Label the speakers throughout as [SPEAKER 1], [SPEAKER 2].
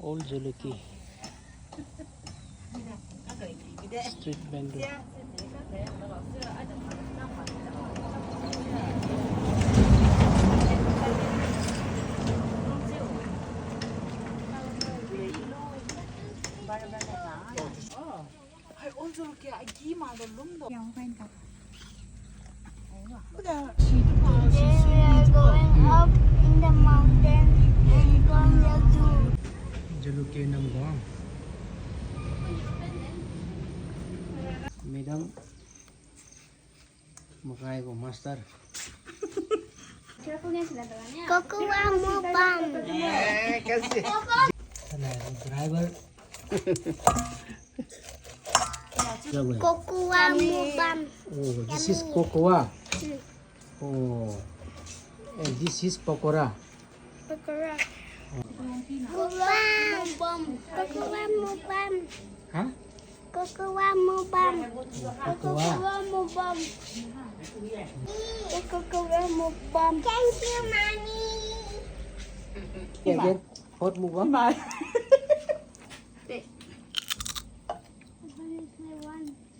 [SPEAKER 1] old Jalukie street vendor.
[SPEAKER 2] They are going up in the mountain and from the zoo.
[SPEAKER 1] Jalukie nam doang. Madam makai ko master.
[SPEAKER 2] Cocoa mubam.
[SPEAKER 1] Sana driver.
[SPEAKER 2] Cocoa mubam.
[SPEAKER 1] Oh, this is cocoa. Oh, and this is pakora.
[SPEAKER 2] Cocoa mubam. Cocoa mubam.
[SPEAKER 1] Huh?
[SPEAKER 2] Cocoa mubam.
[SPEAKER 1] Cocoa.
[SPEAKER 2] Mubam. Cocoa mubam. Thank you, mommy.
[SPEAKER 1] Again, hot mukbang.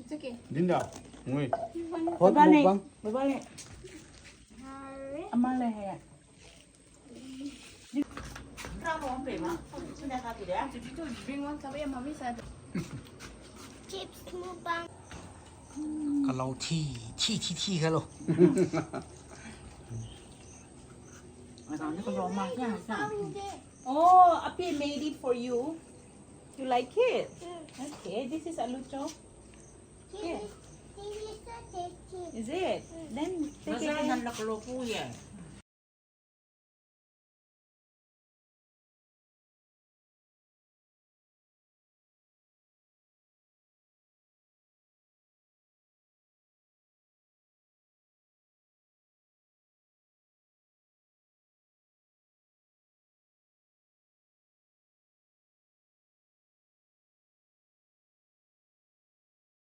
[SPEAKER 2] It's okay.
[SPEAKER 3] Linda, wait.
[SPEAKER 1] Hot mukbang.
[SPEAKER 2] Chips mubam.
[SPEAKER 1] Kalau tea kalau.
[SPEAKER 4] Oh, Api made it for you. You like it? Okay, this is alucho.
[SPEAKER 2] This is so tasty.
[SPEAKER 4] Is it? Then take it.